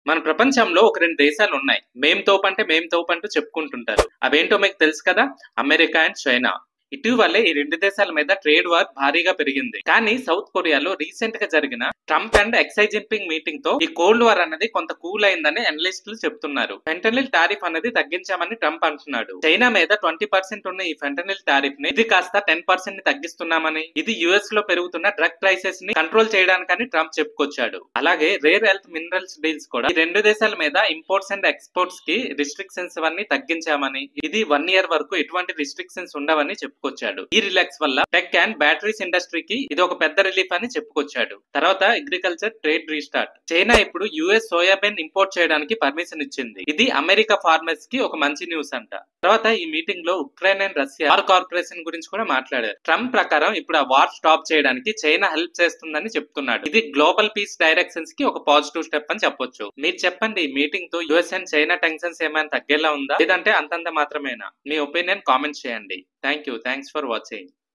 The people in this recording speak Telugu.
మన ప్రపంచంలో ఒక 2 దేశాలున్నాయి. మేం తోపంటే మేం తోపంటూ చెప్పుకుంటుంటారు. అవేంటో మీకు తెలుసు కదా? America and China. ఇటీవలే ఈ 2 దేశాల మీద ట్రేడ్ వార్ భారీగా పెరిగింది. కానీ సౌత్ కొరియాలో రీసెంట్ గా జరిగిన ట్రంప్ అండ్ ఎక్సై జిన్పింగ్ మీటింగ్ తో ఈ కోల్డ్ వార్ అనేది కొంత కూల్ అయిందని అనలిస్టులు చెప్తున్నారు. ఫెంటనిల్ టారిఫ్ అనేది తగ్గించామని ట్రంప్ అంటున్నాడు. చైనా మీద 20% ఉన్న ఈ ఫెంటనిల్ టారిఫ్ ని ఇది కాస్త 10% ని తగ్గిస్తున్నామని, ఇది యుఎస్ లో పెరుగుతున్న డ్రగ్ ప్రైసెస్ ని కంట్రోల్ చేయడానికని ట్రంప్ చెప్పుకొచ్చాడు. అలాగే రేర్ ఎర్త్ మినరల్స్ డీల్స్ కూడా ఈ 2 దేశాల మీద ఇంపోర్ట్స్ అండ్ ఎక్స్పోర్ట్స్ కి రిస్ట్రిక్షన్స్ అన్ని తగ్గించామని, ఇది 1 year వరకు ఎటువంటి రిస్ట్రిక్షన్స్ ఉండవని చెప్పుకొచ్చాడు. ఈ రిలాక్స్ వల్ల టెక్ అండ్ బ్యాటరీస్ ఇండస్ట్రీకి ఇది ఒక పెద్ద రిలీఫ్ అని చెప్పుకొచ్చాడు. తర్వాత అగ్రికల్చర్ ట్రేడ్ రీస్టార్ట్. చైనా ఇప్పుడు యుఎస్ సోయాబీన్ ఇంపోర్ట్ చేయడానికి పర్మిషన్ ఇచ్చింది. ఇది అమెరికా ఫార్మర్స్ కి ఒక మంచి న్యూస్ అంట. తర్వాత ఈ మీటింగ్ లో Ukraine and Russia war corporation గురించి కూడా మాట్లాడారు. ట్రంప్ ప్రకారం ఇప్పుడు ఆ వార్ స్టాప్ చేయడానికి చైనా హెల్ప్ చేస్తుందని చెప్తున్నాడు. ఇది గ్లోబల్ పీస్ డైరెక్షన్స్ కి ఒక పాజిటివ్ స్టెప్ అని చెప్పొచ్చు. మీరు చెప్పండి, ఈ మీటింగ్ తో యుఎస్ అండ్ చైనా టెన్షన్స్ ఏమైనా తగ్గేలా ఉందా, లేదంటే అంతంత మాత్రమేనా? మీ ఒపీనియన్ కామెంట్ చేయండి. Thank you. Thanks for watching.